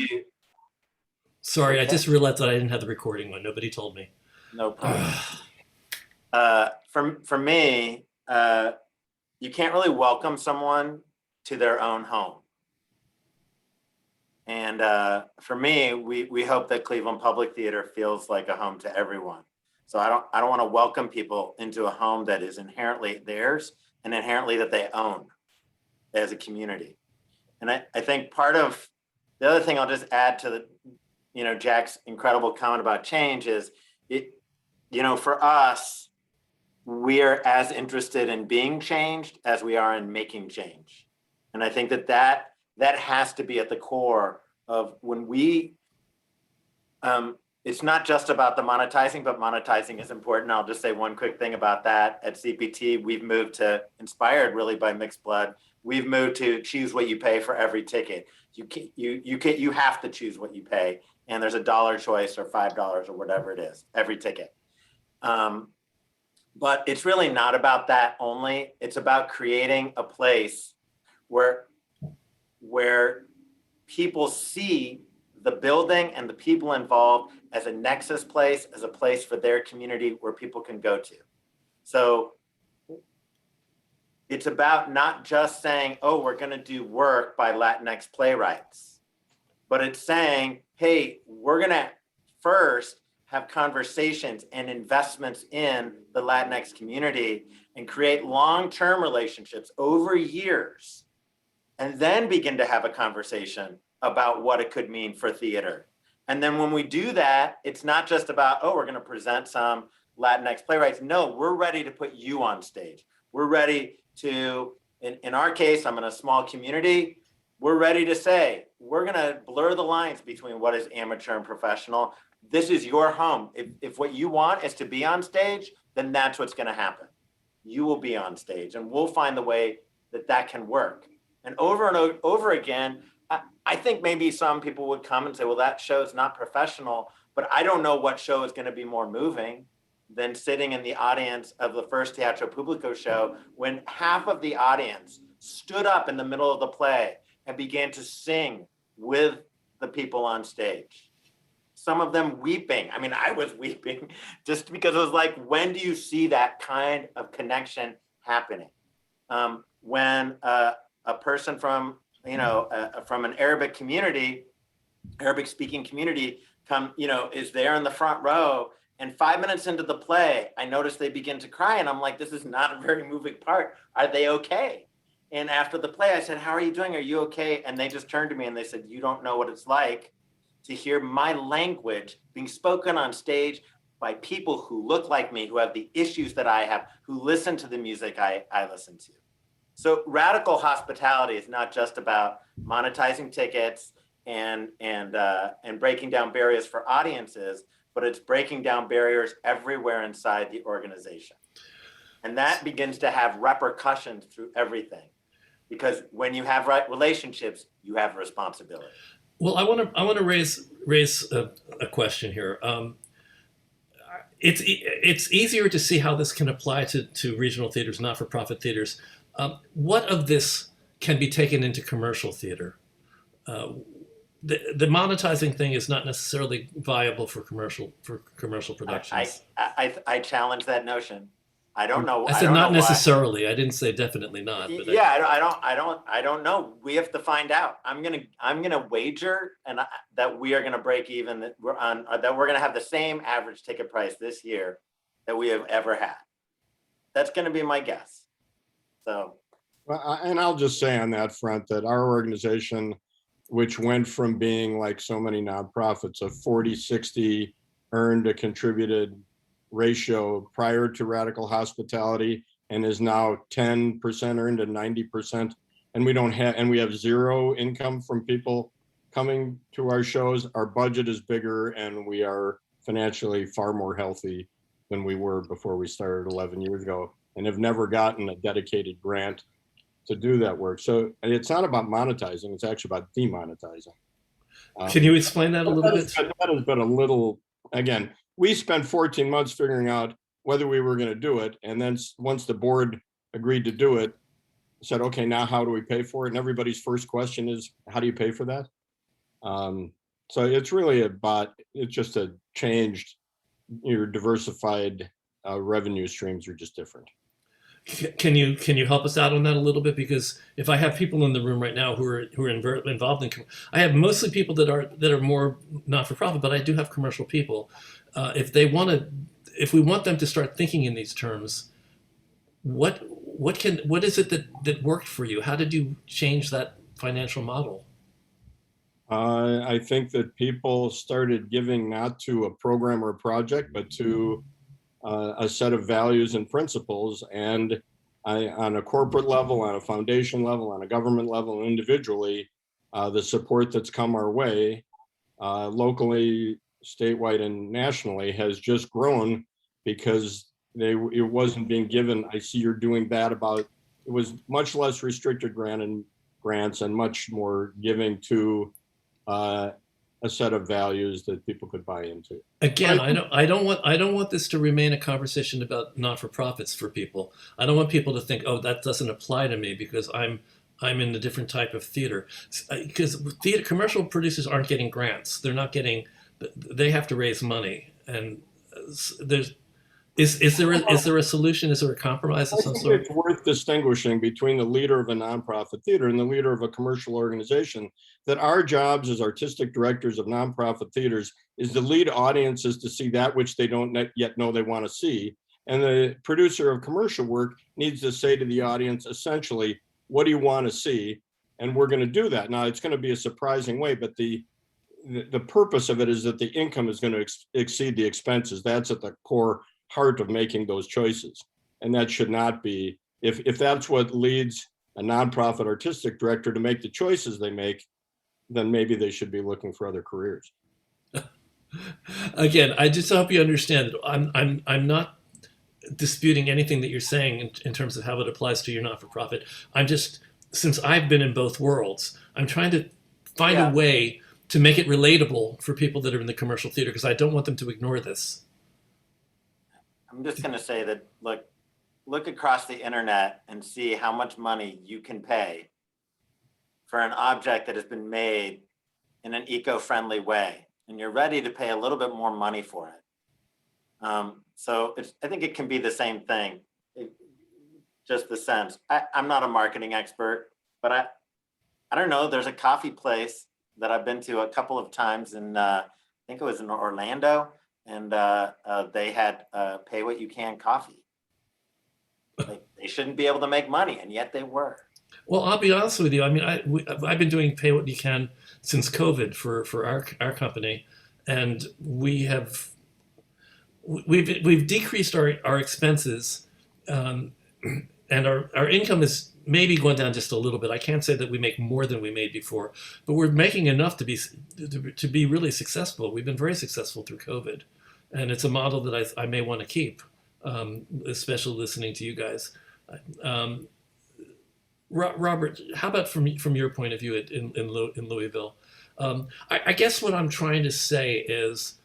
you. Sorry, I Okay, just realized that I didn't have the recording on. Nobody told me. no problem. For me, you can't really welcome someone to their own home. And for me, we hope that Cleveland Public Theater feels like a home to everyone. So I don't want to welcome people into a home that is inherently theirs and inherently that they own as a community. And I think part of the other thing I'll just add to the, Jack's incredible comment about change is for us, we are as interested in being changed as we are in making change. And I think that has to be at the core of when we, it's not just about the monetizing, but monetizing is important. I'll just say one quick thing about that. At CPT, we've moved to, inspired really by Mixed Blood, we've moved to choose what you pay for every ticket. You have to choose what you pay, and there's a $1 choice or $5 or whatever it is, every ticket. But it's really not about that only. It's about creating a place where people see the building and the people involved as a nexus place, as a place for their community where people can go to. So it's about not just saying, oh, we're going to do work by Latinx playwrights, but it's saying, hey, we're going to first have conversations and investments in the Latinx community and create long-term relationships over years, and then begin to have a conversation about what it could mean for theater. And then when we do that, it's not just about, oh, we're going to present some Latinx playwrights. No, we're ready to put you on stage. We're ready to, in our case, I'm in a small community. We're ready to say, we're going to blur the lines between what is amateur and professional. This is your home. If what you want is to be on stage, then that's what's going to happen. You will be on stage, and we'll find the way that can work. And over again, I think maybe some people would come and say, well, that show's not professional, but I don't know what show is going to be more moving than sitting in the audience of the first Teatro Público show when half of the audience stood up in the middle of the play and began to sing with the people on stage. Some of them weeping. I mean, I was weeping just because it was like, when do you see that kind of connection happening? When a person from an Arabic community, Arabic speaking community is there in the front row, and 5 minutes into the play, I noticed they begin to cry, and I'm like, this is not a very moving part. Are they okay? And after the play, I said, how are you doing? Are you okay? And they just turned to me and they said, you don't know what it's like to hear my language being spoken on stage by people who look like me, who have the issues that I have, who listen to the music I listen to. So radical hospitality is not just about monetizing tickets and breaking down barriers for audiences, but it's breaking down barriers everywhere inside the organization. And that begins to have repercussions through everything, because when you have relationships, you have responsibility. Well, I want to raise a question here. It's easier to see how this can apply to regional theaters, not-for-profit theaters. What of this can be taken into commercial theater? The monetizing thing is not necessarily viable for commercial productions. I challenge that notion. I don't know. I said not necessarily. I didn't say definitely not. But yeah, I don't know. We have to find out. I'm gonna wager that we are gonna break even. That we're gonna have the same average ticket price this year that we have ever had. That's gonna be my guess. So, well, and I'll just say on that front that our organization, which went from being like so many nonprofits, a 40-60 earned to contributed ratio prior to radical hospitality, and is now 10% earned to 90%. And we have zero income from people coming to our shows. Our budget is bigger, and we are financially far more healthy than we were before we started 11 years ago, and have never gotten a dedicated grant to do that work. So it's not about monetizing, it's actually about demonetizing. Can you explain that a little bit? That has been a little, again, we spent 14 months figuring out whether we were going to do it. And then once the board agreed to do it, said, okay, now how do we pay for it? And everybody's first question is, how do you pay for that? So it's really it's just a changed, your diversified revenue streams are just different. Can you help us out on that a little bit? Because if I have people in the room right now who are involved in, I have mostly people that are more not for profit, but I do have commercial people. If we want them to start thinking in these terms, what is it that worked for you? How did you change that financial model? I think that people started giving not to a program or a project, but to a set of values and principles. And on a corporate level, on a foundation level, on a government level, and individually, the support that's come our way, locally, statewide, and nationally, has just grown because it wasn't being given. I see you're doing that about. It was much less restricted grants and much more giving to a set of values that people could buy into. Again, I don't want this to remain a conversation about not-for-profits for people. I don't want people to think, oh, that doesn't apply to me because I'm in a different type of theater. Because commercial producers aren't getting grants. They're not getting. They have to raise money, and is there a solution? Is there a compromise of some sort? It's worth distinguishing between the leader of a nonprofit theater and the leader of a commercial organization. That our jobs as artistic directors of nonprofit theaters is to lead audiences to see that which they don't yet know they want to see. And the producer of commercial work needs to say to the audience, essentially, what do you want to see? And we're going to do that. Now, it's going to be a surprising way, but the purpose of it is that the income is going to exceed the expenses. That's at the core heart of making those choices. And that should not be, if that's what leads a nonprofit artistic director to make the choices they make, then maybe they should be looking for other careers. Again, I just hope you understand that I'm not disputing anything that you're saying in terms of how it applies to your not-for-profit. I'm just, since I've been in both worlds, I'm trying to find a way to make it relatable for people that are in the commercial theater, because I don't want them to ignore this. I'm just going to say that, look across the internet and see how much money you can pay for an object that has been made in an eco-friendly way, and you're ready to pay a little bit more money for it. So I think it can be the same thing, just the sense. I'm not a marketing expert, but I don't know. There's a coffee place that I've been to a couple of times in, I think it was in Orlando, and they had pay what you can coffee. They shouldn't be able to make money, and yet they were. Well, I'll be honest with you. I mean, I've been doing pay what you can since COVID for our company, and we've decreased our expenses, and our income is maybe going down just a little bit. I can't say that we make more than we made before, but we're making enough to be really successful. We've been very successful through COVID, and it's a model that I may want to keep, especially listening to you guys. Robert, how about from your point of view in Louisville? I guess what I'm trying to say is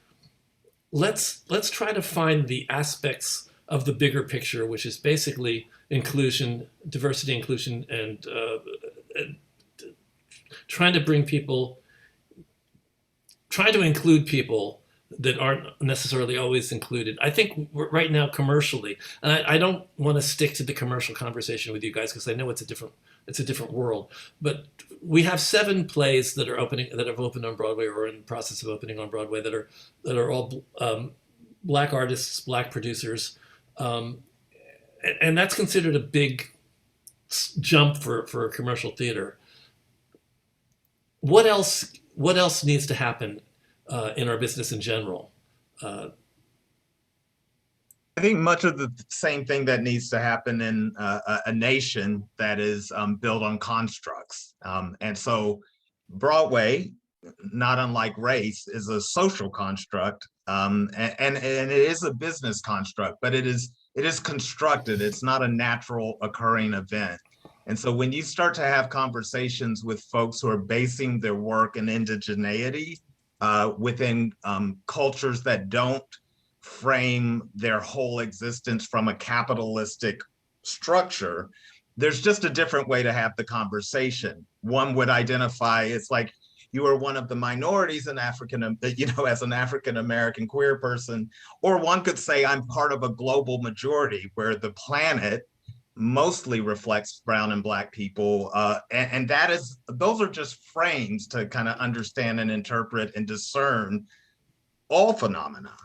let's try to find the aspects of the bigger picture, which is basically inclusion, diversity, inclusion, and trying to include people that aren't necessarily always included. I think right now commercially, and I don't want to stick to the commercial conversation with you guys because I know it's a different world. But we have 7 plays that have opened on Broadway or in the process of opening on Broadway that are all Black artists, Black producers, and that's considered a big jump for commercial theater. What else needs to happen in our business in general? I think much of the same thing that needs to happen in a nation that is built on constructs. And so Broadway, not unlike race, is a social construct, and it is a business construct, but it is constructed. It's not a natural occurring event. And so when you start to have conversations with folks who are basing their work in indigeneity, within cultures that don't frame their whole existence from a capitalistic structure, there's just a different way to have the conversation. One would identify, it's like you are one of the minorities in African, as an African-American queer person, or one could say I'm part of a global majority where the planet mostly reflects brown and Black people. And those are just frames to kind of understand and interpret and discern all phenomena.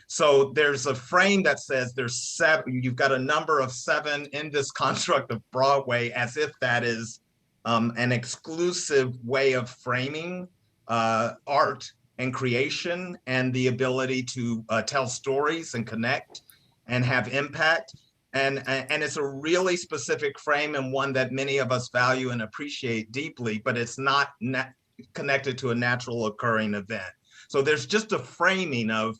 So there's a frame that says there's 7, you've got a number of 7 in this construct of Broadway, as if that is an exclusive way of framing art and creation and the ability to tell stories and connect and have impact. And it's a really specific frame, and one that many of us value and appreciate deeply, but it's not connected to a natural occurring event. So there's just a framing of,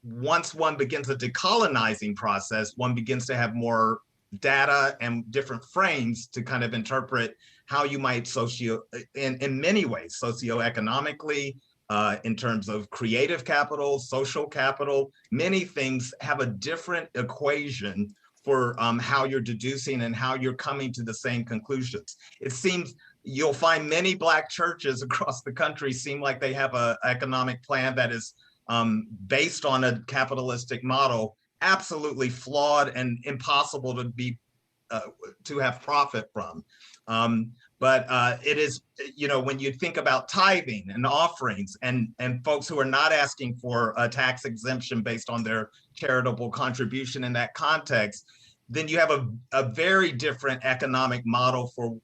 once one begins a decolonizing process, one begins to have more data and different frames to kind of interpret how you might in many ways, socioeconomically, in terms of creative capital, social capital, many things have a different equation for how you're deducing and how you're coming to the same conclusions. It seems you'll find many Black churches across the country seem like they have an economic plan that is based on a capitalistic model, absolutely flawed and impossible to have profit from. But it is, when you think about tithing and offerings and folks who are not asking for a tax exemption based on their charitable contribution in that context, then you have a very different economic model for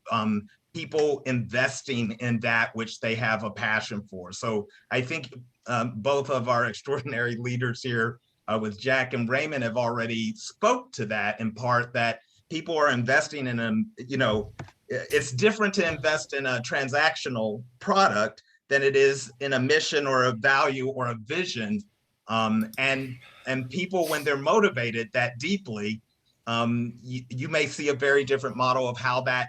people investing in that which they have a passion for. So I think both of our extraordinary leaders here with Jack and Raymond have already spoke to that, in part, that people are investing in it's different to invest in a transactional product than it is in a mission or a value or a vision. And people, when they're motivated that deeply, you may see a very different model of how that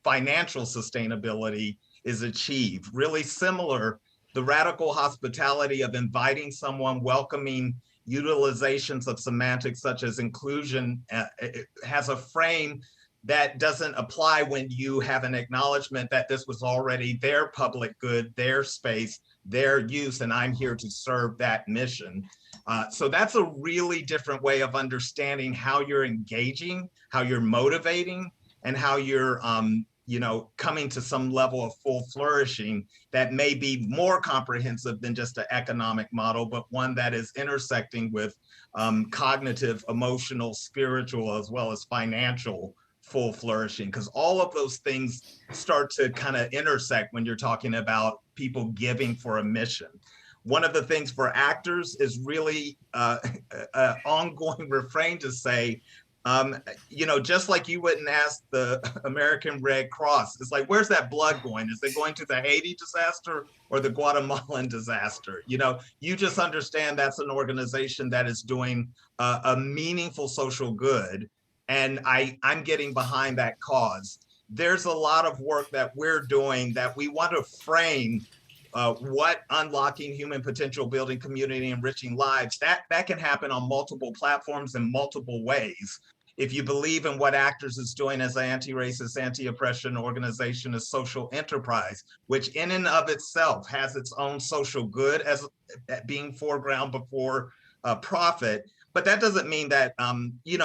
financial sustainability is achieved. Really similar, the radical hospitality of inviting someone, welcoming utilizations of semantics such as inclusion, it has a frame that doesn't apply when you have an acknowledgement that this was already their public good, their space, their use, and I'm here to serve that mission. So that's a really different way of understanding how you're engaging, how you're motivating, and how you're coming to some level of full flourishing that may be more comprehensive than just an economic model, but one that is intersecting with cognitive, emotional, spiritual, as well as financial full flourishing, because all of those things start to kind of intersect when you're talking about people giving for a mission. One of the things for actors is really an ongoing refrain to say, just like you wouldn't ask the American Red Cross, it's like, where's that blood going? Is it going to the Haiti disaster or the Guatemalan disaster? You just understand that's an organization that is doing a meaningful social good. And I'm getting behind that cause. There's a lot of work that we're doing that we want to frame what unlocking human potential, building community, enriching lives, that can happen on multiple platforms in multiple ways. If you believe in what Actors is doing as an anti-racist, anti-oppression organization, as social enterprise, which in and of itself has its own social good as being foreground before profit. But that doesn't mean that,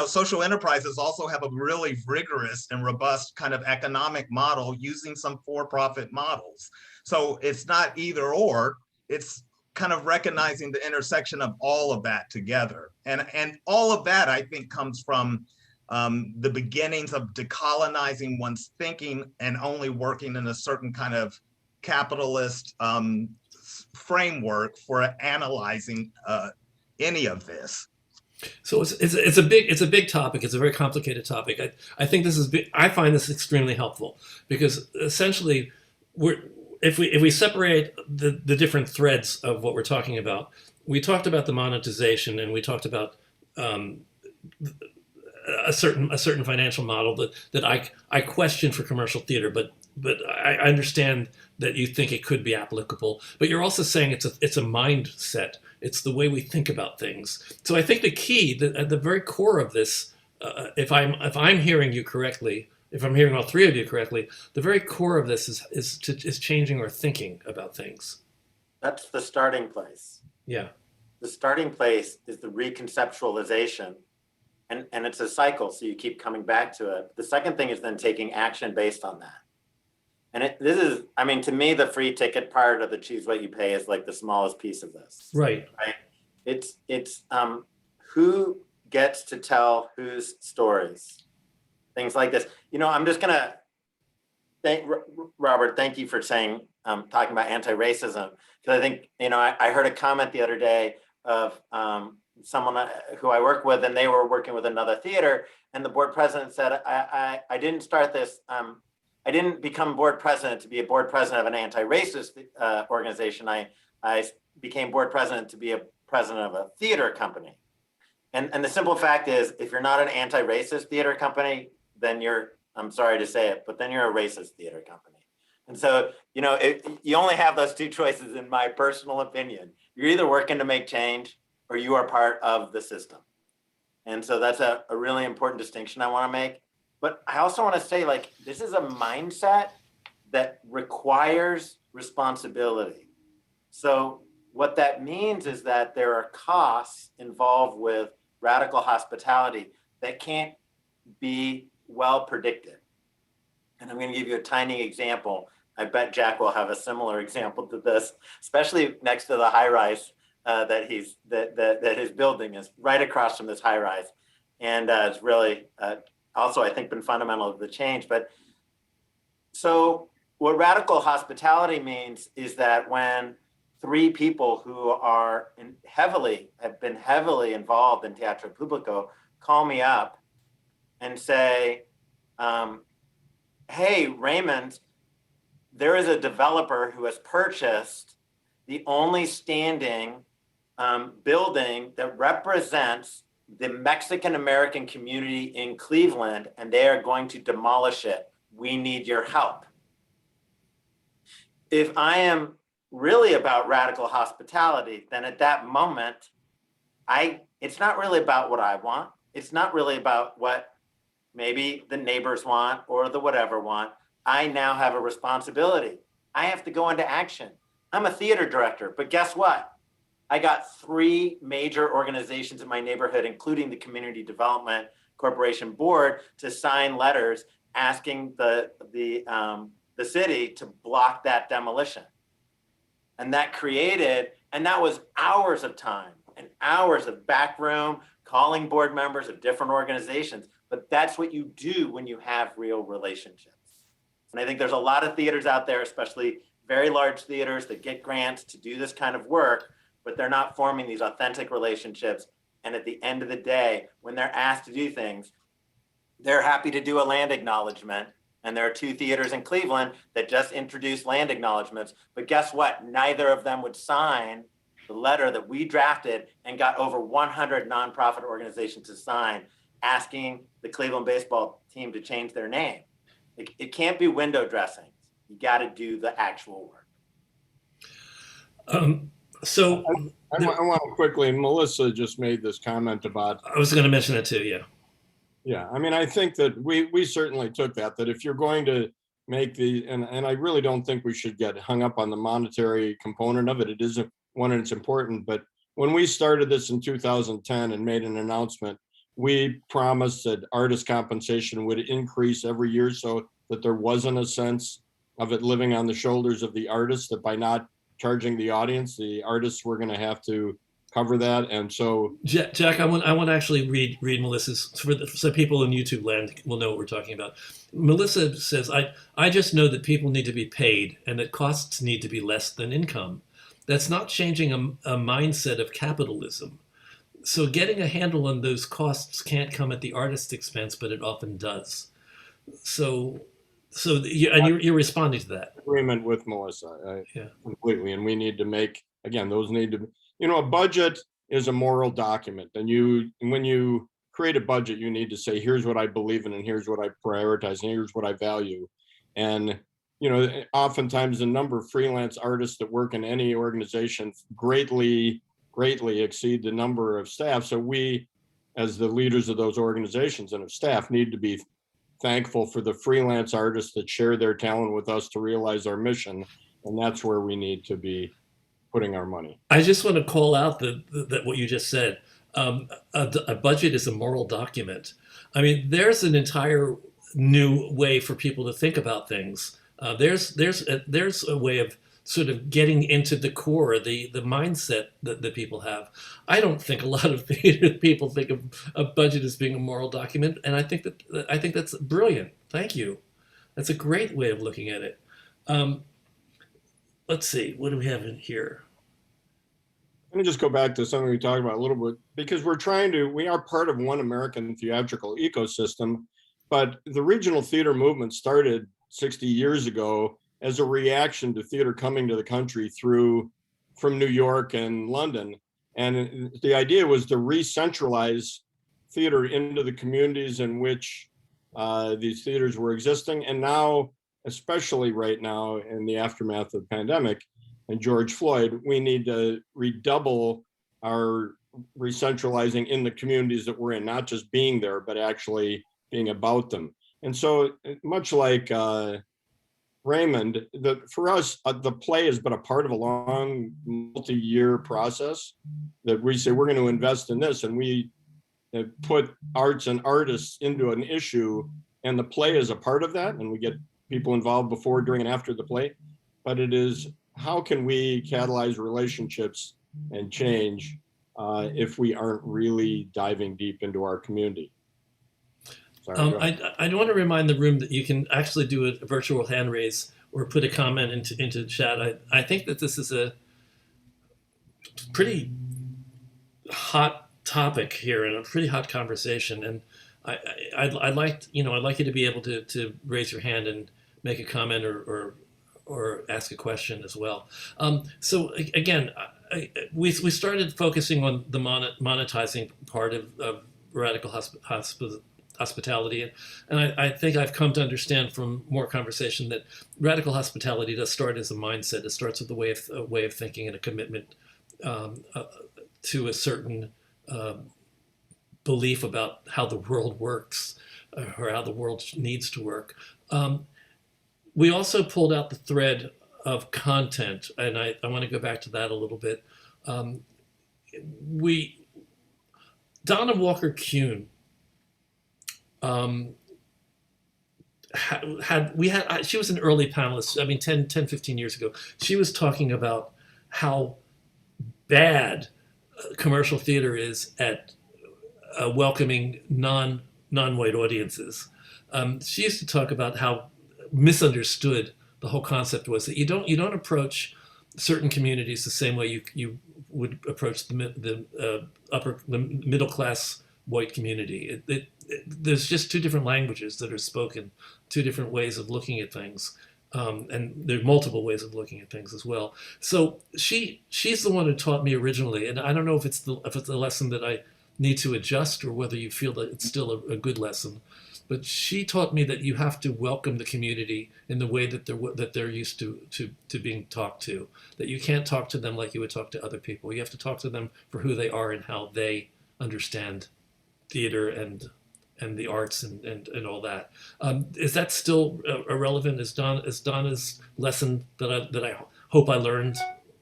social enterprises also have a really rigorous and robust kind of economic model using some for-profit models. So it's not either or, it's kind of recognizing the intersection of all of that together. And all of that, I think, comes from the beginnings of decolonizing one's thinking and only working in a certain kind of capitalist framework for analyzing any of this. So it's a big topic. It's a very complicated topic. I think I find this extremely helpful, because essentially if we separate the different threads of what we're talking about, we talked about the monetization, and we talked about a certain financial model that I question for commercial theater, but I understand that you think it could be applicable. But you're also saying it's a mindset. It's the way we think about things. So I think the key, at the very core of this, if I'm hearing you correctly, if I'm hearing all three of you correctly, the very core of this is changing our thinking about things. That's the starting place. Yeah. The starting place is the reconceptualization, and it's a cycle, so you keep coming back to it. The second thing is then taking action based on that. And this is, I mean, to me, the free ticket part of the choose what you pay is like the smallest piece of this. Right. Right. It's who gets to tell whose stories, things like this. You know, I'm just gonna thank Robert. Thank you for saying talking about anti-racism, because I think, you know, I heard a comment the other day of someone who I work with, and they were working with another theater, and the board president said, I didn't start this. I didn't become board president to be a board president of an anti-racist organization. I became board president to be a president of a theater company. And the simple fact is, if you're not an anti-racist theater company, then you're, I'm sorry to say it, but then you're a racist theater company. And so, you know, you only have those two choices, in my personal opinion. You're either working to make change or you are part of the system. And so that's a really important distinction I want to make. But I also want to say, like, this is a mindset that requires responsibility. So what that means is that there are costs involved with radical hospitality that can't be well predicted. And I'm going to give you a tiny example. I bet Jack will have a similar example to this, especially next to the high rise that his building is right across from this high rise. And it's really also, I think, been fundamental to the change. But so what radical hospitality means is that when three people who are have been heavily involved in Teatro Público call me up and say, hey, Raymond, there is a developer who has purchased the only standing building that represents the Mexican-American community in Cleveland, and they are going to demolish it. We need your help. If I am really about radical hospitality, then at that moment, it's not really about what I want. It's not really about what maybe the neighbors want or the whatever want. I now have a responsibility. I have to go into action. I'm a theater director, but guess what? I got three major organizations in my neighborhood, including the Community Development Corporation Board, to sign letters asking the city to block that demolition. And that was hours of time and hours of back room, calling board members of different organizations. But that's what you do when you have real relationships. And I think there's a lot of theaters out there, especially very large theaters, that get grants to do this kind of work, but they're not forming these authentic relationships. And at the end of the day, when they're asked to do things, they're happy to do a land acknowledgement. And there are two theaters in Cleveland that just introduced land acknowledgements. But guess what? Neither of them would sign the letter that we drafted and got over 100 nonprofit organizations to sign, asking the Cleveland baseball team to change their name. It can't be window dressing. You got to do the actual work. So I want to quickly, Melissa just made this comment about. I was going to mention that too. Yeah. Yeah, I mean, I think that we certainly took that if you're going to make and I really don't think we should get hung up on the monetary component of it. It isn't one, and it's important. But when we started this in 2010 and made an announcement, we promised that artist compensation would increase every year so that there wasn't a sense of it living on the shoulders of the artists, that by not charging the audience, the artists were going to have to cover that. And so Jack, I want to actually read Melissa's, so people in YouTube land will know what we're talking about. Melissa says, I just know that people need to be paid and that costs need to be less than income. That's not changing a mindset of capitalism. So getting a handle on those costs can't come at the artist's expense, but it often does. So you're responding to that. Agreement with Melissa, Yeah, completely. And we need to make, again, those need to, a budget is a moral document. And when you create a budget, you need to say, here's what I believe in, and here's what I prioritize, and here's what I value. And, oftentimes the number of freelance artists that work in any organization greatly exceed the number of staff. So we, as the leaders of those organizations and of staff, need to be thankful for the freelance artists that share their talent with us to realize our mission. And that's where we need to be putting our money. I just want to call out that what you just said. A budget is a moral document. I mean, there's an entire new way for people to think about things. There's a way of sort of getting into the core, the mindset that people have. I don't think a lot of theater people think of a budget as being a moral document, and I think that's brilliant. Thank you. That's a great way of looking at it. Let's see, what do we have in here? Let me just go back to something we talked about a little bit, because we are part of one American theatrical ecosystem, but the regional theater movement started 60 years ago as a reaction to theater coming to the country from New York and London. And the idea was to re-centralize theater into the communities in which these theaters were existing. And now, especially right now in the aftermath of the pandemic and George Floyd, we need to redouble our re-centralizing in the communities that we're in, not just being there, but actually being about them. And so much like Raymond, for us, the play has been a part of a long multi-year process that we say we're going to invest in this, and we put arts and artists into an issue, and the play is a part of that, and we get people involved before, during, and after the play. But it is, how can we catalyze relationships and change if we aren't really diving deep into our community? I want to remind the room that you can actually do a virtual hand raise or put a comment into chat. I think that this is a pretty hot topic here and a pretty hot conversation, and I'd like you to be able to raise your hand and make a comment or ask a question as well. So again, we started focusing on the monetizing part of radical hospitality, and I think I've come to understand from more conversation that radical hospitality does start as a mindset. It starts with a way of thinking and a commitment to a certain belief about how the world works or how the world needs to work. We also pulled out the thread of content, and I want to go back to that a little bit. Donna Walker-Kuhn she was an early panelist. I mean, 10, 15 years ago, she was talking about how bad commercial theater is at welcoming non-white audiences. She used to talk about how misunderstood the whole concept was, that you don't approach certain communities the same way you would approach the middle class white community. There's just two different languages that are spoken, two different ways of looking at things, and there are multiple ways of looking at things as well. So she's the one who taught me originally, and I don't know if it's the lesson that I need to adjust or whether you feel that it's still a good lesson. But she taught me that you have to welcome the community in the way that they're used to being talked to. That you can't talk to them like you would talk to other people. You have to talk to them for who they are and how they understand theater and the arts and all that. Is that still relevant? Is Donna's lesson that I hope I learned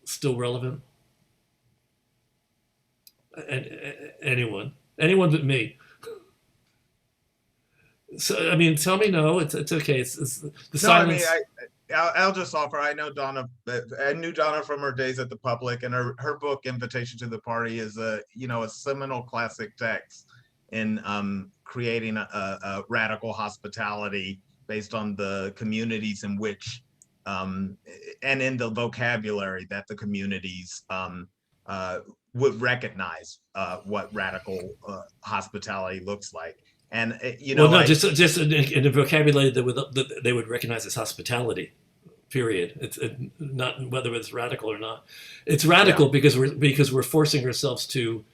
still relevant? Anyone but me. So I mean, tell me no. It's okay. It's the silence. I mean, I'll just offer. I know Donna. I knew Donna from her days at the Public, and her book "Invitation to the Party" is a seminal classic text in creating a radical hospitality based on the communities in which and in the vocabulary that the communities would recognize what radical hospitality looks like. And just in a vocabulary that they would recognize as hospitality. Period. It's not whether it's radical or not. It's radical because we're forcing ourselves to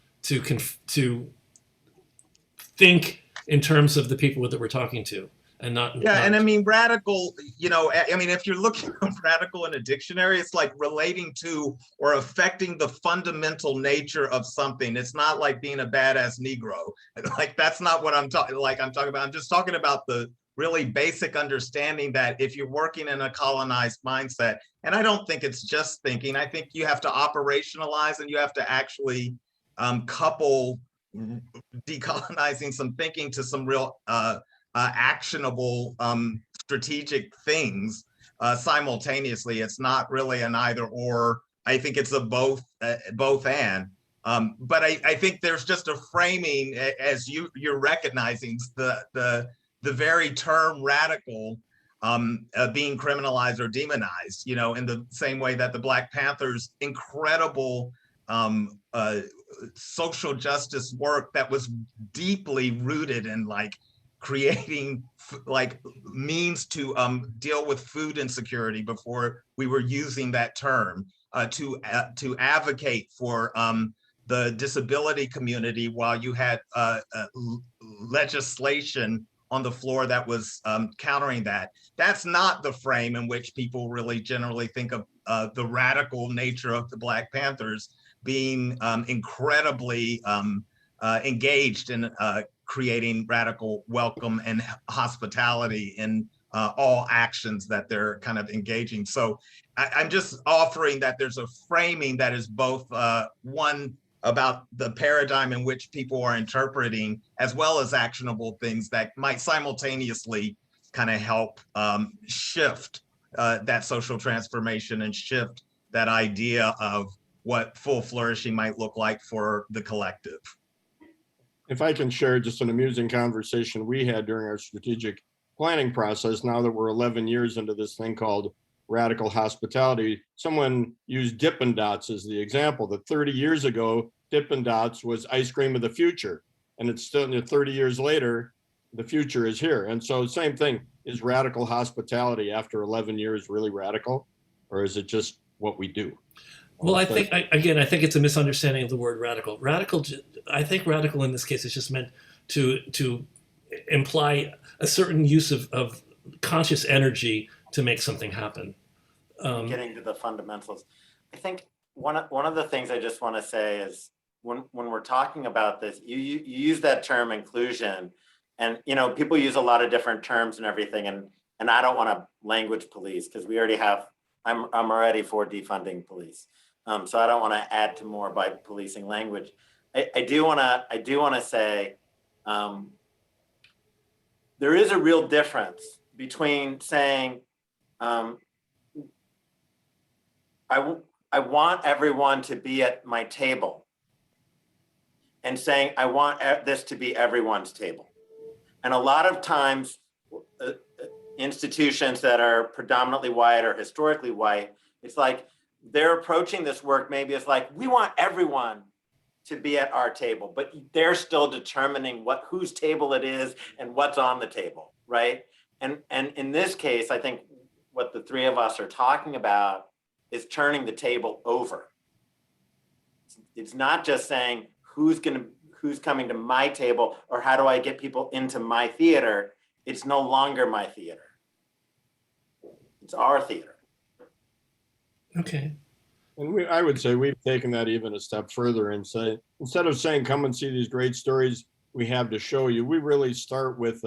think in terms of the people that we're talking to, and not. And I mean radical. I mean, if you're looking at radical in a dictionary, it's like relating to or affecting the fundamental nature of something. It's not like being a badass Negro. Like that's not what I'm talking. Like I'm talking about. I'm just talking about the really basic understanding that if you're working in a colonized mindset, and I don't think it's just thinking, I think you have to operationalize and you have to actually couple decolonizing some thinking to some real actionable strategic things simultaneously. It's not really an either or. I think it's a both and. But I think there's just a framing, as you're recognizing the very term radical being criminalized or demonized, you know, in the same way that the Black Panthers' incredible social justice work that was deeply rooted in like creating like means to deal with food insecurity before we were using that term, to advocate for the disability community while you had legislation on the floor that was countering that. That's not the frame in which people really generally think of the radical nature of the Black Panthers being incredibly engaged in creating radical welcome and hospitality in all actions that they're kind of engaging. So I'm just offering that there's a framing that is both one about the paradigm in which people are interpreting, as well as actionable things that might simultaneously kind of help shift that social transformation and shift that idea of what full flourishing might look like for the collective. If I can share just an amusing conversation we had during our strategic planning process, now that we're 11 years into this thing called radical hospitality, someone used Dippin' Dots as the example, that 30 years ago, Dippin' Dots was ice cream of the future. And it's still 30 years later, the future is here. And so same thing, is radical hospitality after 11 years really radical? Or is it just what we do? Well, I think, again, I think it's a misunderstanding of the word radical. I think radical in this case is just meant to imply a certain use of conscious energy to make something happen. Getting to the fundamentals. I think one of the things I just want to say is when we're talking about this, you use that term inclusion, and you know people use a lot of different terms and everything, and I don't want to language police because we already have. I'm already for defunding police, so I don't want to add to more by policing language. I do want to say there is a real difference between saying I want everyone to be at my table and saying I want this to be everyone's table. And a lot of times institutions that are predominantly white or historically white, it's like they're approaching this work maybe as like, we want everyone to be at our table, but they're still determining whose table it is and what's on the table, right? And in this case, I think what the three of us are talking about is turning the table over. It's not just saying who's coming to my table or how do I get people into my theater. It's no longer my theater. It's our theater. Okay. And I would say we've taken that even a step further and say, instead of saying, come and see these great stories we have to show you, we really start with,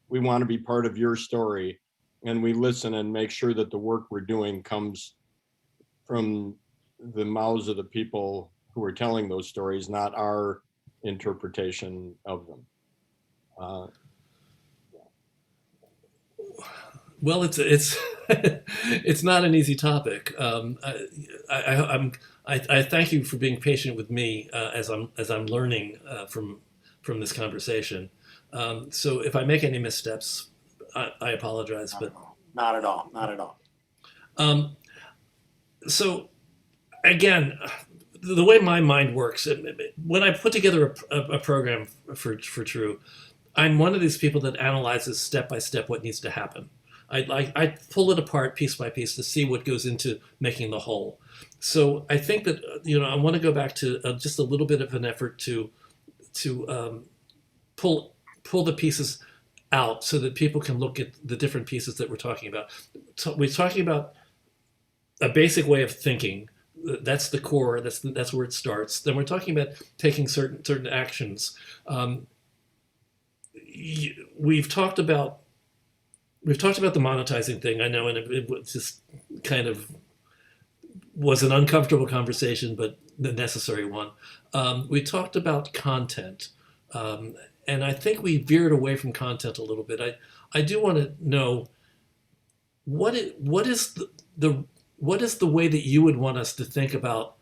we want to be part of your story. And we listen and make sure that the work we're doing comes from the mouths of the people who are telling those stories, not our interpretation of them. Well, it's it's not an easy topic. I thank you for being patient with me as I'm learning from this conversation. So if I make any missteps, I apologize. But not at all. Not at all. So again, the way my mind works, when I put together a program for TRU, I'm one of these people that analyzes step by step what needs to happen. I pull it apart piece by piece to see what goes into making the whole. So I think that I want to go back to just a little bit of an effort to pull the pieces out so that people can look at the different pieces that we're talking about. So we're talking about a basic way of thinking. That's the core. That's where it starts. Then we're talking about taking certain actions. We've talked about we've talked about the monetizing thing, I know, and it was just kind of was an uncomfortable conversation, but the necessary one. We talked about content, and I think we veered away from content a little bit. I do want to know what is the way that you would want us to think about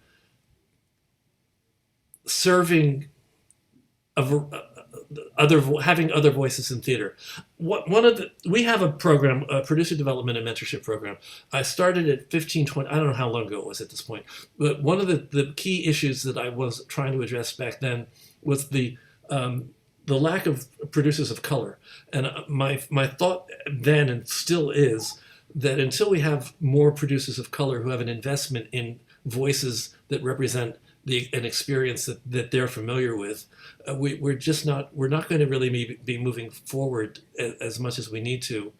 serving having other voices in theater. We have a program, a producer development and mentorship program. I started at 15-20, I don't know how long ago it was at this point, but one of the key issues that I was trying to address back then was the lack of producers of color. And my thought then, and still is, that until we have more producers of color who have an investment in voices that represent an experience that they're familiar with, we're not going to really be moving forward as much as we need to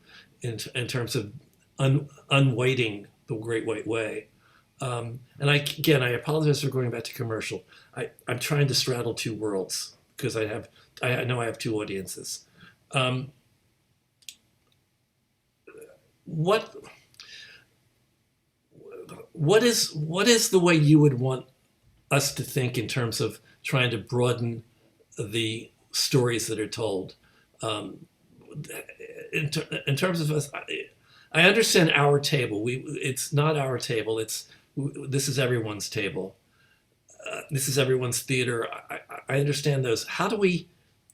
in terms of unweighting the Great White Way. And I apologize for going back to commercial. I'm trying to straddle two worlds because I know I have two audiences. What is the way you would want us to think in terms of trying to broaden the stories that are told? In terms of us, I understand our table. It's not our table. This is everyone's table. This is everyone's theater. I understand those. How do we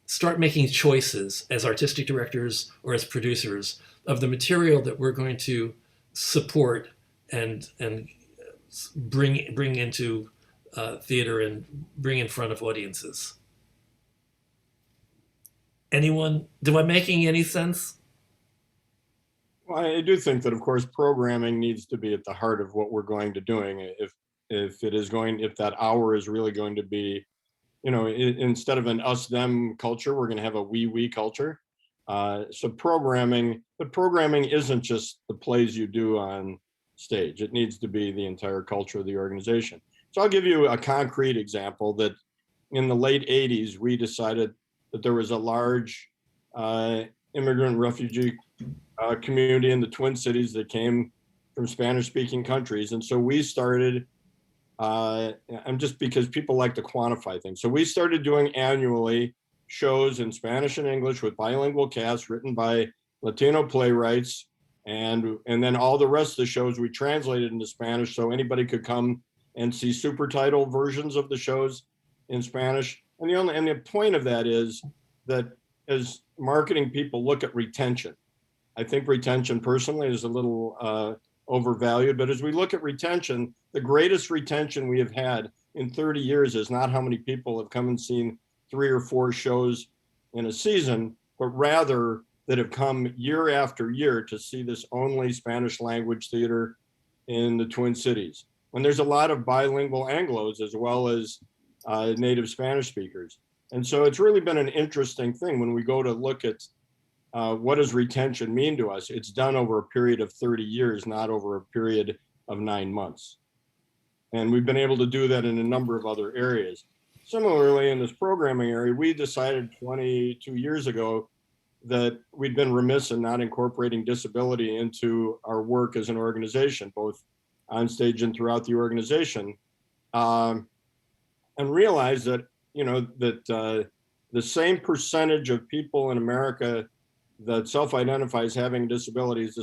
start making choices as artistic directors or as producers of the material that we're going to support and bring into theater and bring in front of audiences? Anyone? Am I making any sense? Well, I do think that, of course, programming needs to be at the heart of what we're going to doing. If that hour is really going to be, instead of an us-them culture, we're going to have a we culture. So programming isn't just the plays you do on stage. It needs to be the entire culture of the organization. So I'll give you a concrete example that in the late 80s, we decided that there was a large immigrant refugee community in the Twin Cities that came from Spanish-speaking countries. And so we started, and just because people like to quantify things. So we started doing annually shows in Spanish and English with bilingual casts written by Latino playwrights. And then all the rest of the shows we translated into Spanish so anybody could come and see super title versions of the shows in Spanish. And the point of that is that as marketing people look at retention, I think retention personally is a little overvalued, but as we look at retention, the greatest retention we have had in 30 years is not how many people have come and seen 3 or 4 shows in a season, but rather that have come year after year to see this only Spanish language theater in the Twin Cities. When there's a lot of bilingual Anglos as well as native Spanish speakers. And so it's really been an interesting thing when we go to look at what does retention mean to us? It's done over a period of 30 years, not over a period of 9 months. And we've been able to do that in a number of other areas. Similarly, in this programming area, we decided 22 years ago that we'd been remiss in not incorporating disability into our work as an organization, both on stage and throughout the organization, and realized that, the same percentage of people in America that self-identify as having disabilities,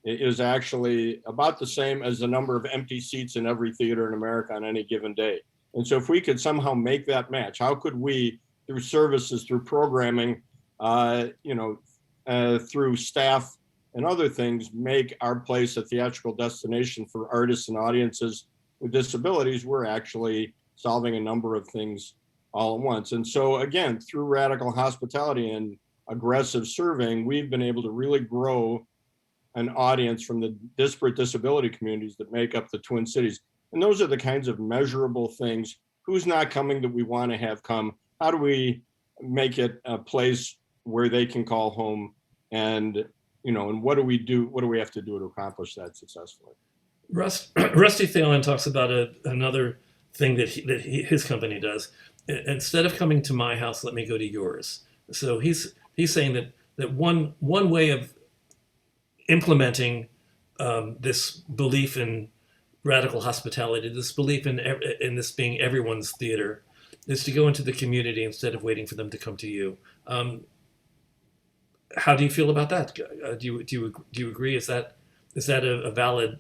is actually about the same as the number of empty seats in every theater in America on any given day. And so if we could somehow make that match, how could we, through services, through programming, through staff and other things, make our place a theatrical destination for artists and audiences with disabilities? We're actually solving a number of things all at once. And so again, through radical hospitality and aggressive serving, we've been able to really grow an audience from the disparate disability communities that make up the Twin Cities. And those are the kinds of measurable things. Who's not coming that we want to have come? How do we make it a place where they can call home? And, and what do we do? What do we have to do to accomplish that successfully? Rusty Thalen talks about another thing that his company does. Instead of coming to my house, let me go to yours. So he's saying that one way of implementing this belief in radical hospitality, this belief in this being everyone's theater, is to go into the community instead of waiting for them to come to you. How do you feel about that? Do you agree? Is that a valid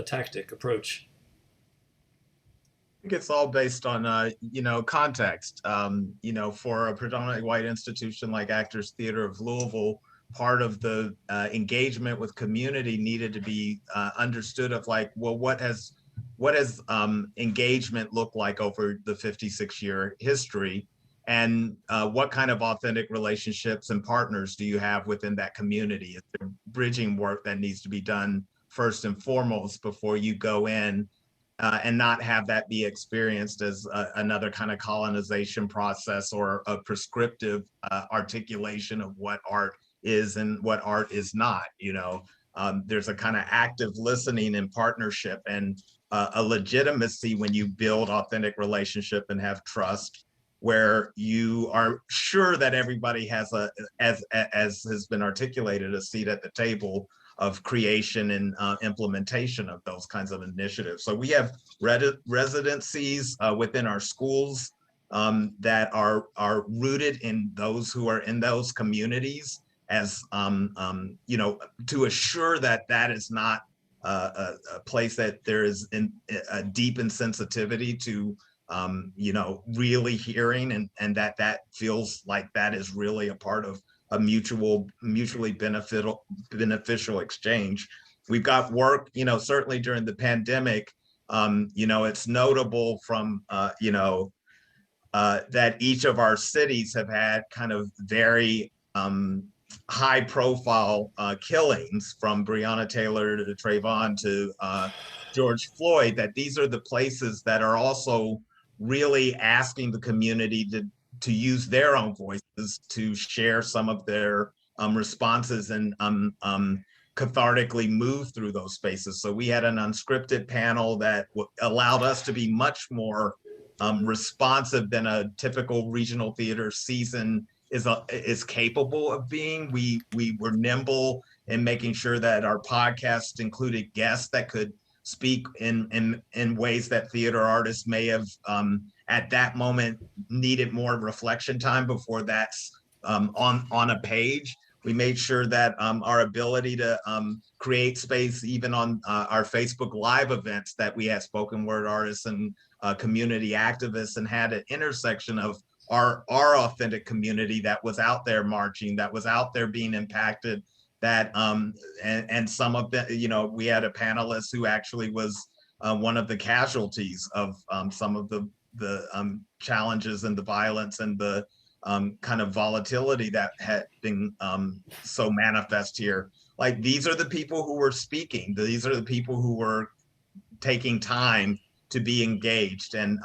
tactic approach? I think it's all based on context. For a predominantly white institution like Actors Theatre of Louisville, part of the engagement with community needed to be understood of like, well, what has engagement looked like over the 56-year history, and what kind of authentic relationships and partners do you have within that community? Is there bridging work that needs to be done first and foremost before you go in and not have that be experienced as another kind of colonization process or a prescriptive articulation of what art is and what art is not. There's a kind of active listening and partnership and a legitimacy when you build authentic relationship and have trust, where you are sure that everybody has as has been articulated, a seat at the table of creation and implementation of those kinds of initiatives. So we have residencies within our schools that are rooted in those who are in those communities, as to assure that is not a place that there is a deep insensitivity to really hearing, and that feels like that is really a part of a mutually beneficial exchange. We've got work, certainly during the pandemic, it's notable from, that each of our cities have had kind of very high profile killings, from Breonna Taylor to Trayvon to George Floyd, that these are the places that are also really asking the community to use their own voices to share some of their responses and cathartically move through those spaces. So we had an unscripted panel that allowed us to be much more responsive than a typical regional theater season is capable of being. We were nimble in making sure that our podcast included guests that could speak in ways that theater artists may have at that moment needed more reflection time before that's on a page. We made sure that our ability to create space even on our Facebook Live events, that we had spoken word artists and community activists, and had an intersection of our authentic community that was out there marching, that was out there being impacted, that and some of the, we had a panelist who actually was one of the casualties of some of the challenges and the violence and the kind of volatility that had been so manifest here. Like, these are the people who were speaking. These are the people who were taking time to be engaged. And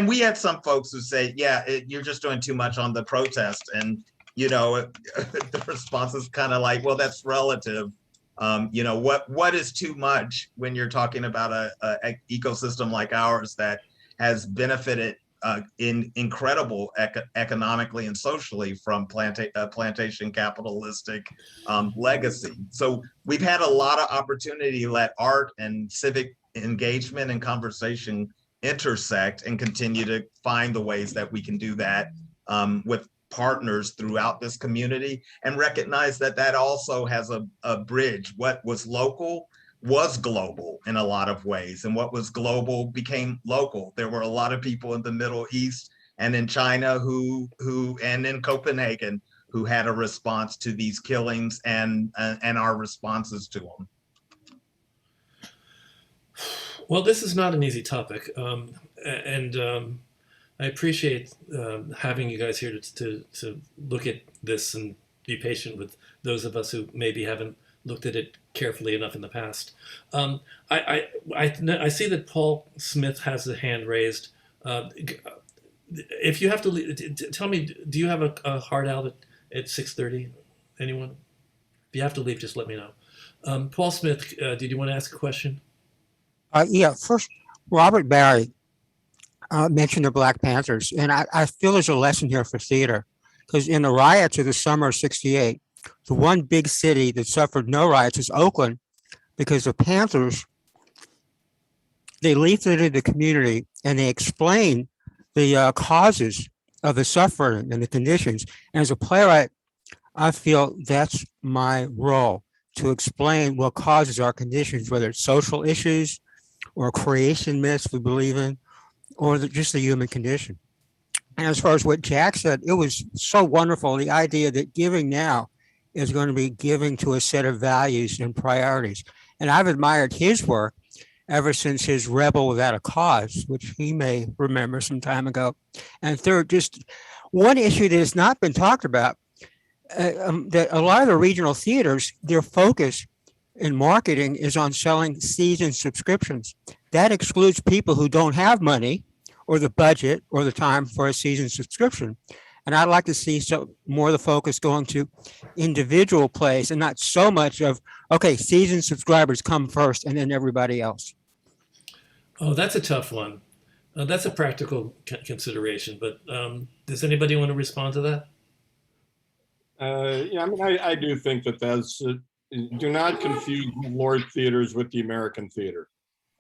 we had some folks who say, yeah, you're just doing too much on the protest. And, the response is kind of like, well, that's relative. What is too much when you're talking about a ecosystem like ours that has benefited incredible economically and socially from plantation capitalistic legacy. So we've had a lot of opportunity to let art and civic engagement and conversation intersect, and continue to find the ways that we can do that with partners throughout this community, and recognize that also has a bridge. What was local was global in a lot of ways, and what was global became local. There were a lot of people in the Middle East and in China who and in Copenhagen who had a response to these killings and our responses to them. Well, this is not an easy topic, and I appreciate having you guys here to look at this and be patient with those of us who maybe haven't looked at it carefully enough in the past. I see that Paul Smith has a hand raised. If you have to leave, tell me, do you have a hard out at 6:30? Anyone? If you have to leave, just let me know. Paul Smith, did you want to ask a question? Yeah, first, Robert Barry mentioned the Black Panthers, and I feel there's a lesson here for theater, because in the riots of the summer of '68, the one big city that suffered no riots is Oakland, because the Panthers, they leafleted the community and they explained the causes of the suffering and the conditions. And as a playwright, I feel that's my role, to explain what causes our conditions, whether it's social issues or creation myths we believe in, or just the human condition. And as far as what Jack said, it was so wonderful. The idea that giving now is going to be giving to a set of values and priorities. And I've admired his work ever since his Rebel Without a Cause, which he may remember some time ago. And third, just one issue that has not been talked about, that a lot of the regional theaters, their focus in marketing is on selling season subscriptions. That excludes people who don't have money or the budget or the time for a season subscription. And I'd like to see more of the focus going to individual plays and not so much of, okay, season subscribers come first and then everybody else. Oh, that's a tough one. That's a practical consideration, but does anybody want to respond to that? Yeah, I mean, I do think that that's, do not confuse Lord theaters with the American theater.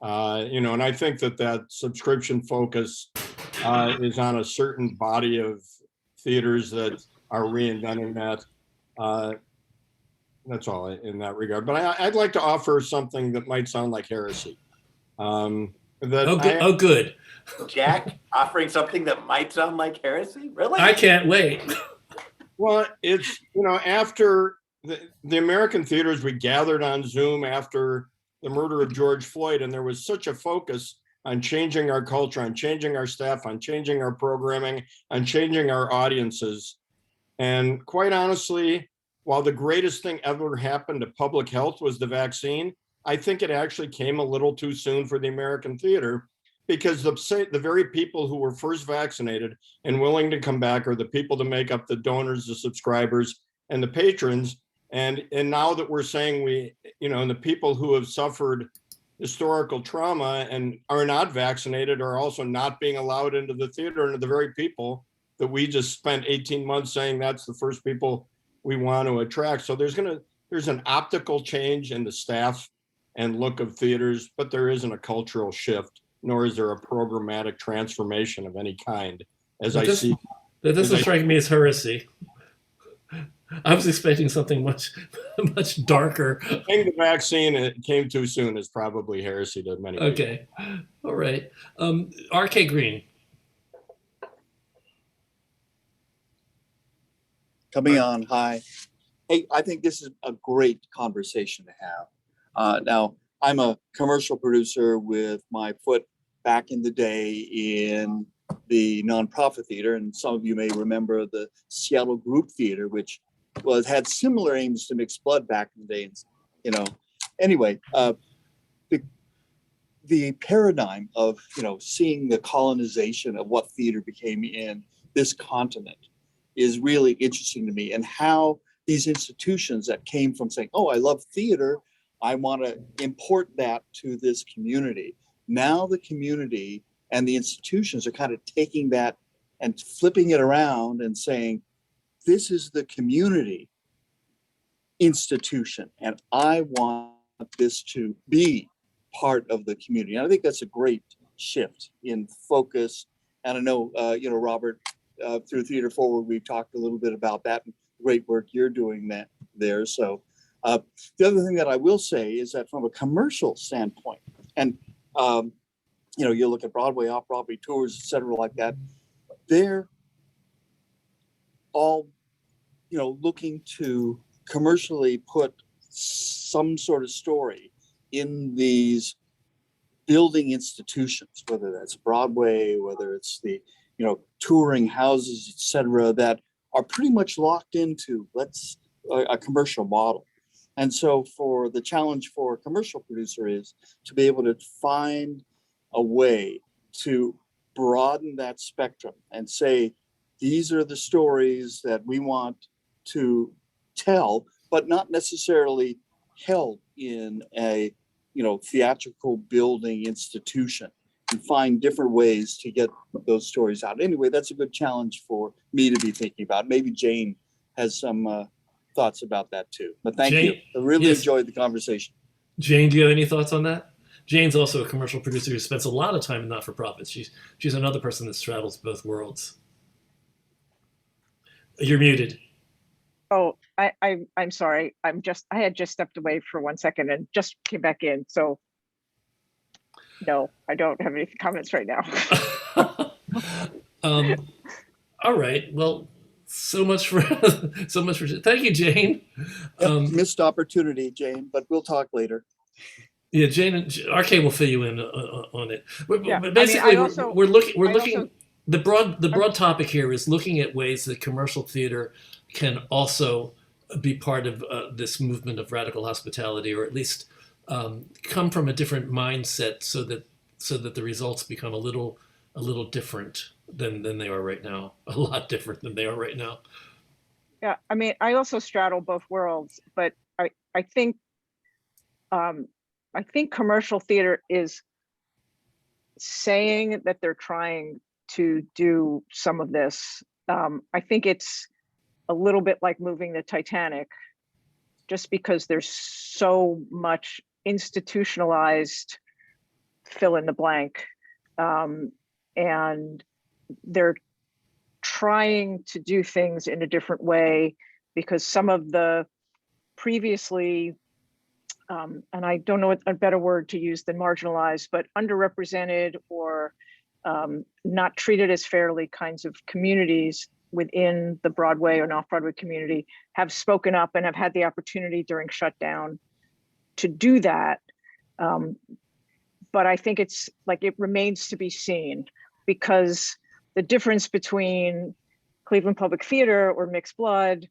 And I think that subscription focus is on a certain body of theaters that are reinventing that. That's all in that regard. But I'd like to offer something that might sound like heresy. Good. Jack, offering something that might sound like heresy? Really? I can't wait. Well, it's, after the American theaters, we gathered on Zoom after the murder of George Floyd, and there was such a focus on changing our culture, on changing our staff, on changing our programming, on changing our audiences. And quite honestly, while the greatest thing ever happened to public health was the vaccine, I think it actually came a little too soon for the American theater, because the very people who were first vaccinated and willing to come back are the people to make up the donors, the subscribers, and the patrons. And now that we're saying and the people who have suffered historical trauma and are not vaccinated are also not being allowed into the theater, and the very people that we just spent 18 months saying that's the first people we want to attract. So there's an optical change in the staff and look of theaters, but there isn't a cultural shift, nor is there a programmatic transformation of any kind. That doesn't strike me as heresy. I was expecting something much darker. Saying the vaccine it came too soon is probably heresy to many people. Okay, all right. R.K. Green. Coming on, hi. Hey, I think this is a great conversation to have. Now, I'm a commercial producer with my foot back in the day in the nonprofit theater, and some of you may remember the Seattle Group Theater, which had similar aims to mix blood back in the day. Anyway, the paradigm of seeing the colonization of what theater became in this continent is really interesting to me, and how these institutions that came from saying, oh, I love theater, I want to import that to this community. Now the community and the institutions are kind of taking that and flipping it around and saying, this is the community institution, and I want this to be part of the community. And I think that's a great shift in focus. And I know, Robert, through Theater Forward, we've talked a little bit about that and great work you're doing there. So the other thing that I will say is that from a commercial standpoint, and you look at Broadway, off-Broadway tours, et cetera, like that, they're all, looking to commercially put some sort of story in these building institutions, whether that's Broadway, whether it's the, touring houses, et cetera, that are pretty much locked into a commercial model. And so for the challenge for a commercial producer is to be able to find a way to broaden that spectrum and say, these are the stories that we want to tell, but not necessarily held in a theatrical building institution, and find different ways to get those stories out. Anyway, that's a good challenge for me to be thinking about. Maybe Jane has some thoughts about that too. But thank you. Jane- I really yes. enjoyed the conversation. Jane, do you have any thoughts on that? Jane's also a commercial producer who spends a lot of time in not-for-profits. She's another person that straddles both worlds. You're muted. Oh, I'm sorry. I had just stepped away for 1 second and just came back in. So no, I don't have any comments right now. All right. Well, so much for thank you, Jane. Missed opportunity, Jane, but we'll talk later. Yeah, Jane and RK will fill you in on it. Yeah, But basically, we're looking. also- The broad topic here is looking at ways that commercial theater can also be part of this movement of radical hospitality, or at least come from a different mindset, so that the results become a little different than they are right now. A lot different than they are right now. Yeah, I mean, I also straddle both worlds, but I think commercial theater is saying that they're trying to do some of this. I think it's a little bit like moving the Titanic, just because there's so much institutionalized fill in the blank, and they're trying to do things in a different way because some of the previously and I don't know a better word to use than marginalized, but underrepresented or not treated as fairly kinds of communities within the Broadway or off-Broadway community have spoken up and have had the opportunity during shutdown to do that. But I think it's like, it remains to be seen, because the difference between Cleveland Public Theater or Mixed Blood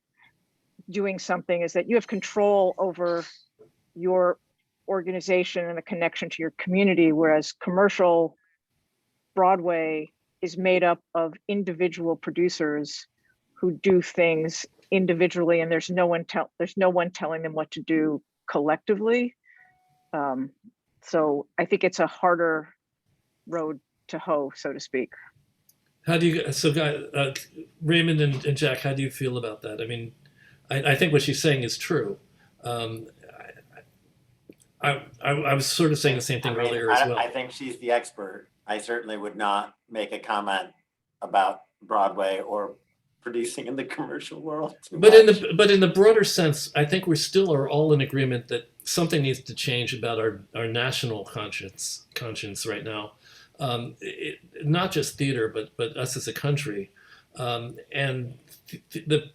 doing something is that you have control over your organization and a connection to your community, whereas commercial Broadway is made up of individual producers who do things individually, and there's no one telling them what to do collectively. So I think it's a harder road to hoe, so to speak. How do you, so guys, Raymond and Jack, how do you feel about that? I mean, I think what she's saying is true. I was sort of saying the same thing earlier as well. I think she's the expert. I certainly would not make a comment about Broadway or producing in the commercial world. But in the broader sense, I think we still are all in agreement that something needs to change about our national conscience right now. Not just theater, but us as a country. And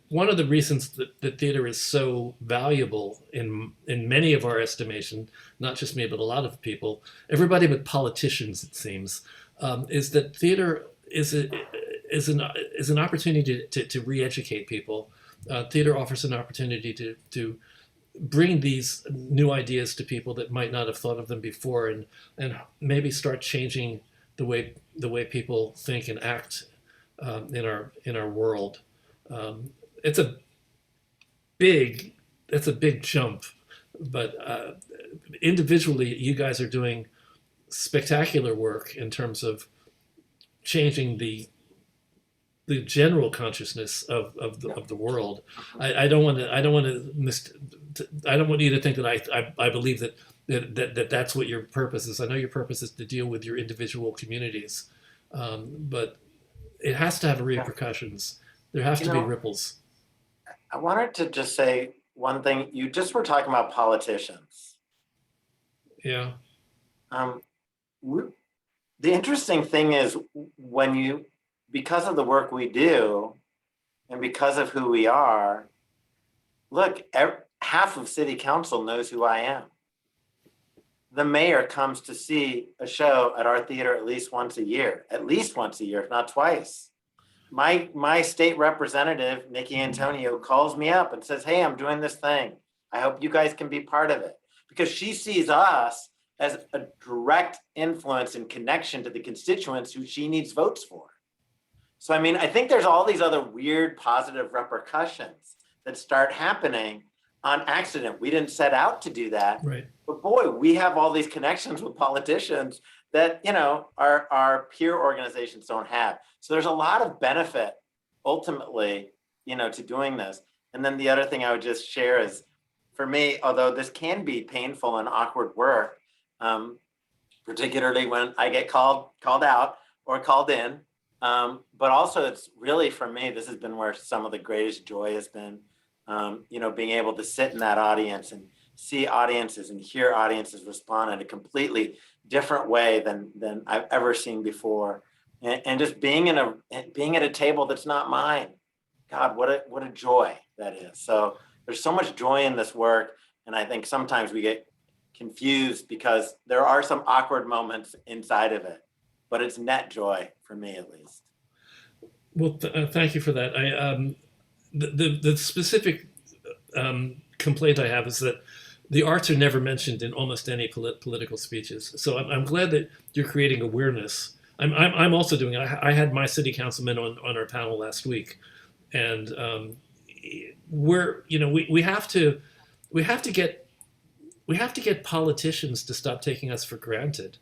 one of the reasons that theater is so valuable in many of our estimation, not just me, but a lot of people, everybody but politicians, it seems, is that theater is an opportunity to re-educate people. Theater offers an opportunity to bring these new ideas to people that might not have thought of them before, and maybe start changing the way people think and act in our world. It's a big jump, but individually, you guys are doing spectacular work in terms of changing the general consciousness of the world. I don't want you to think that I believe that that's what your purpose is. I know your purpose is to deal with your individual communities, but it has to have repercussions. There have to be ripples. I wanted to just say one thing. You just were talking about politicians. Yeah. The interesting thing is because of the work we do and because of who we are, look, half of city council knows who I am. The mayor comes to see a show at our theater at least once a year, if not twice. My state representative, Nikki Antonio, calls me up and says, hey, I'm doing this thing. I hope you guys can be part of it. Because she sees us as a direct influence and connection to the constituents who she needs votes for. So, I mean, I think there's all these other weird positive repercussions that start happening on accident. We didn't set out to do that. Right. But boy, we have all these connections with politicians that, our peer organizations don't have. So there's a lot of benefit ultimately, to doing this. And then the other thing I would just share is, for me, although this can be painful and awkward work, particularly when I get called out or called in, but also it's really, for me, this has been where some of the greatest joy has been, being able to sit in that audience and see audiences and hear audiences respond in a completely different way than I've ever seen before. And just being at a table that's not mine. God, what a joy that is. So there's so much joy in this work. And I think sometimes we get confused because there are some awkward moments inside of it, but it's net joy for me, at least. Well, thank you for that. The specific complaint I have is that the arts are never mentioned in almost any political speeches. So I'm glad that you're creating awareness. I'm also doing it. I had my city councilman on our panel last week, and we have to get politicians to stop taking us for granted,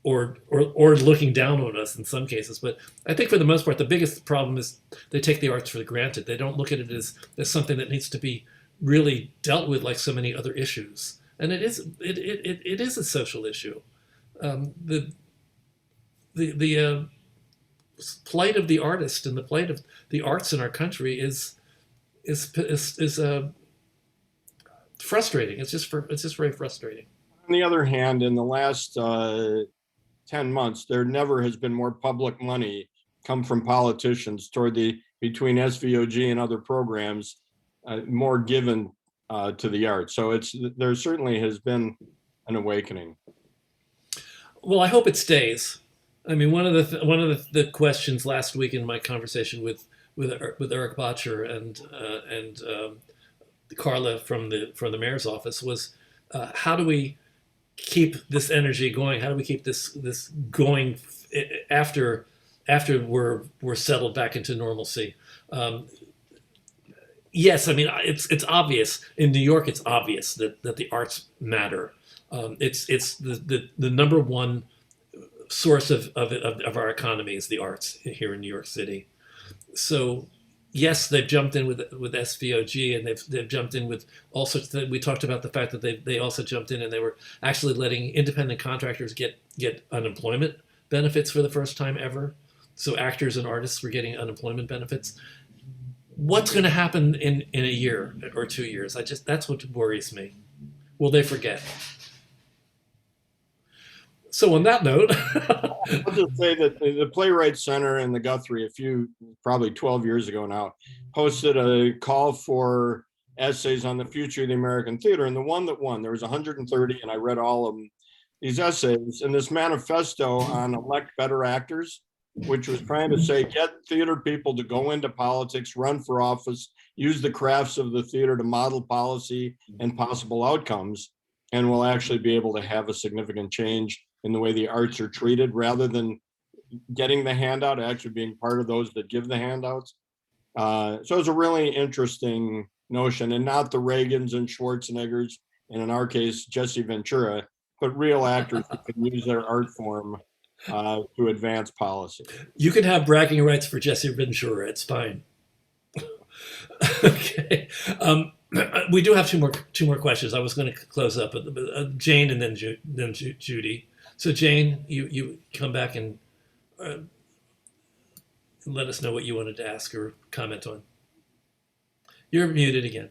or looking down on us in some cases. But I think for the most part, the biggest problem is they take the arts for granted. They don't look at it as something that needs to be really dealt with like so many other issues. And it is a social issue. The plight of the artist and the plight of the arts in our country is frustrating. It's just very frustrating. On the other hand, in the last 10 months, there never has been more public money come from politicians between SVOG and other programs, more given to the arts. So there certainly has been an awakening. Well, I hope it stays. I mean, one of the questions last week in my conversation with Eric Botcher and Carla from the mayor's office was, how do we keep this energy going? How do we keep this going after we're settled back into normalcy? Yes, I mean, it's obvious in New York. It's obvious that the arts matter. It's the number one source of our economy is the arts here in New York City. So yes, they've jumped in with SVOG, and they've jumped in with all sorts of, we talked about the fact that they also jumped in and they were actually letting independent contractors get unemployment benefits for the first time ever. So actors and artists were getting unemployment benefits. What's going to happen in a year or 2 years? That's what worries me. Will they forget? So on that note, I'll just say that the Playwright Center in the Guthrie, probably 12 years ago now, hosted a call for essays on the future of the American theater. And the one that won, there was 130, and I read all of them, these essays, and this manifesto on elect better actors, which was trying to say, get theater people to go into politics, run for office, use the crafts of the theater to model policy and possible outcomes, and we'll actually be able to have a significant change in the way the arts are treated, rather than getting the handout, actually being part of those that give the handouts. So it's a really interesting notion, and not the Reagans and Schwarzeneggers, and in our case, Jesse Ventura, but real actors who can use their art form to advance policy. You can have bragging rights for Jesse Ventura. It's fine. Okay. We do have two more questions. I was going to close up, but Jane and then Judy. So Jane, you come back and let us know what you wanted to ask or comment on. You're muted again.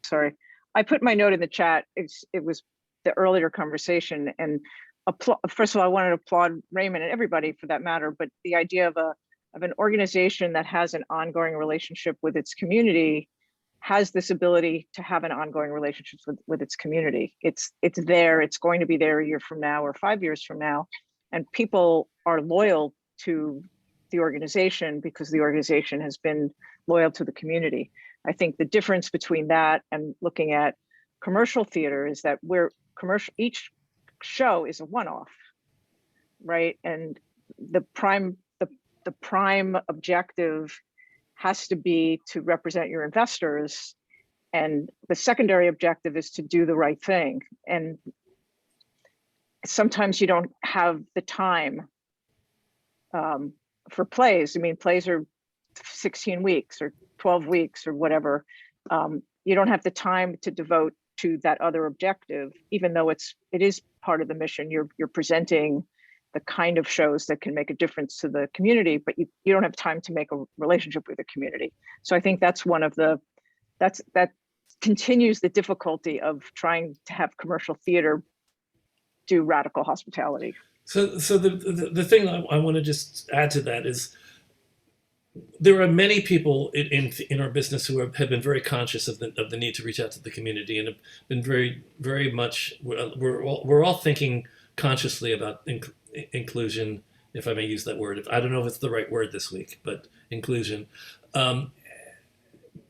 Sorry, I put my note in the chat. It was the earlier conversation, and first of all, I wanted to applaud Raymond and everybody for that matter. But the idea of an organization that has an ongoing relationship with its community has this ability to have an ongoing relationship with its community. It's there. It's going to be there a year from now or 5 years from now, and people are loyal to the organization because the organization has been loyal to the community. I think the difference between that and looking at commercial theater is that each show is a one-off, right? And the prime objective has to be to represent your investors, and the secondary objective is to do the right thing. And sometimes you don't have the time for plays. I mean, plays are 16 weeks or 12 weeks or whatever. you don't have the time to devote to that other objective, even though it is part of the mission. You're presenting the kind of shows that can make a difference to the community, but you don't have time to make a relationship with the community. So I think that's one of the, that continues the difficulty of trying to have commercial theater do radical hospitality. So the thing I want to just add to that is there are many people in our business who have been very conscious of the need to reach out to the community and have been very much, we're all thinking consciously about inclusion, if I may use that word. I don't know if it's the right word this week, but inclusion.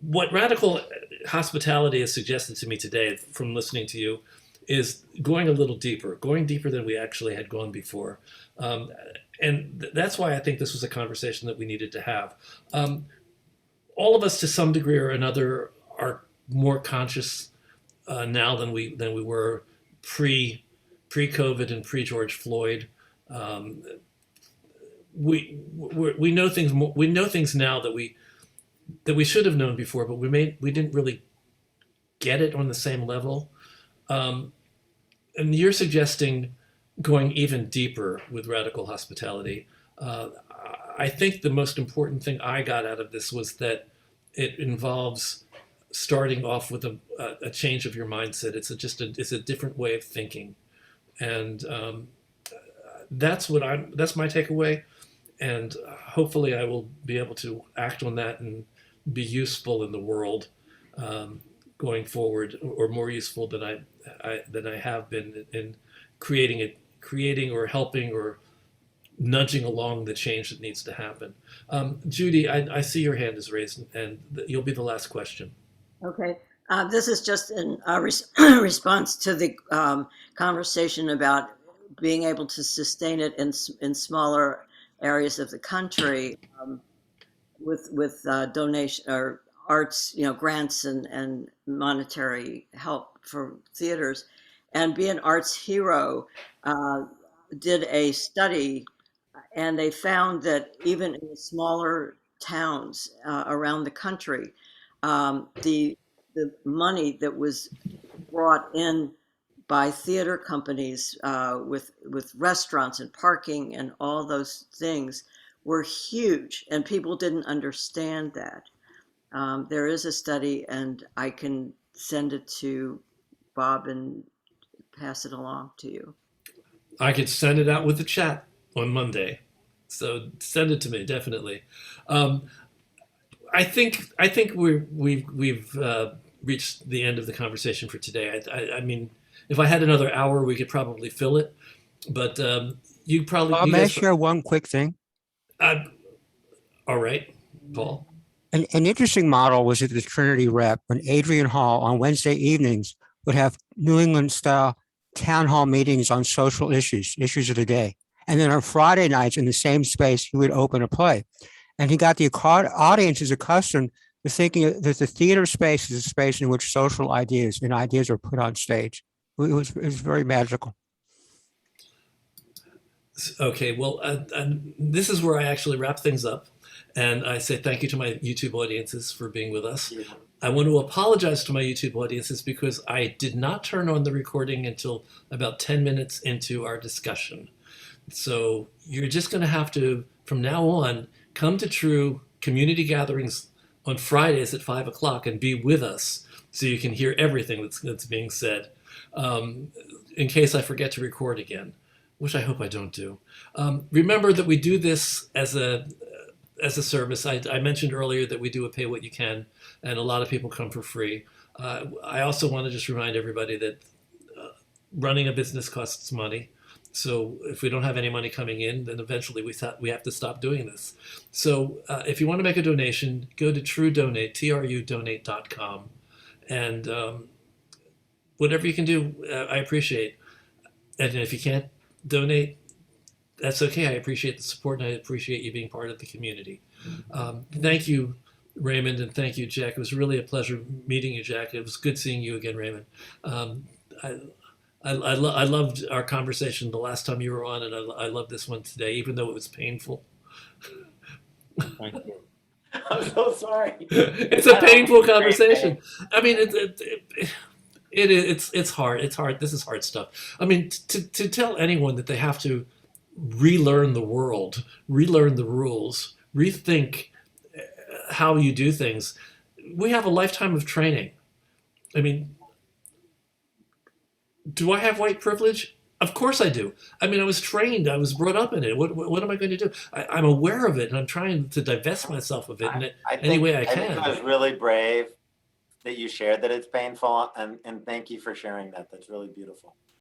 What radical hospitality has suggested to me today from listening to you is going a little deeper, going deeper than we actually had gone before. And that's why I think this was a conversation that we needed to have. All of us, to some degree or another, are more conscious now than we were pre-COVID and pre-George Floyd. We know things more, we know things now that we should have known before, but we didn't really get it on the same level. And you're suggesting going even deeper with radical hospitality. I think the most important thing I got out of this was that it involves starting off with a change of your mindset. It's a different way of thinking, and that's my takeaway. And hopefully, I will be able to act on that and be useful in the world going forward, or more useful than I have been in creating or helping or nudging along the change that needs to happen. Judy, I see your hand is raised, and you'll be the last question. Okay. This is just in response to the conversation about being able to sustain it in smaller areas of the country with donation or arts, grants and monetary help for theaters. And Be an Arts Hero did a study, and they found that even in smaller towns around the country, the money that was brought in by theater companies with restaurants and parking and all those things were huge, and people didn't understand that. There is a study, and I can send it to Bob and pass it along to you. I could send it out with the chat on Monday, so send it to me, definitely. I think we've reached the end of the conversation for today. I mean, if I had another hour, we could probably fill it, but you probably. May I share one quick thing? All right, Paul. An interesting model was at the Trinity Rep when Adrian Hall on Wednesday evenings would have New England-style town hall meetings on social issues of the day. And then on Friday nights in the same space, he would open a play. And he got the audiences accustomed to thinking that the theater space is a space in which social ideas and ideas are put on stage. It was very magical. Okay, well, this is where I actually wrap things up. And I say thank you to my YouTube audiences for being with us. Yeah. I want to apologize to my YouTube audiences because I did not turn on the recording until about 10 minutes into our discussion. So you're just going to have to, from now on, come to TRU Community Gatherings on Fridays at 5 o'clock and be with us so you can hear everything that's being said, in case I forget to record again, which I hope I don't do. Remember that we do this as a service. I mentioned earlier that we do a pay what you can, and a lot of people come for free. I also want to just remind everybody that running a business costs money. So if we don't have any money coming in, then eventually we have to stop doing this. So if you want to make a donation, go to TRUDonate, TRUDonate.com. And whatever you can do, I appreciate. And if you can't donate, that's okay. I appreciate the support, and I appreciate you being part of the community. Thank you, Raymond, and thank you, Jack. It was really a pleasure meeting you, Jack. It was good seeing you again, Raymond. I loved our conversation the last time you were on, and I love this one today, even though it was painful. Thank you. I'm so sorry. It's a painful conversation. I mean, it's hard. It's hard. This is hard stuff. I mean, to tell anyone that they have to relearn the world, relearn the rules, rethink how you do things. We have a lifetime of training. I mean, do I have white privilege? Of course I do. I mean, I was trained. I was brought up in it. What am I going to do? I'm aware of it, and I'm trying to divest myself of it in any way I I think can. it was really brave that you shared that it's painful, and thank you for sharing that. That's really beautiful.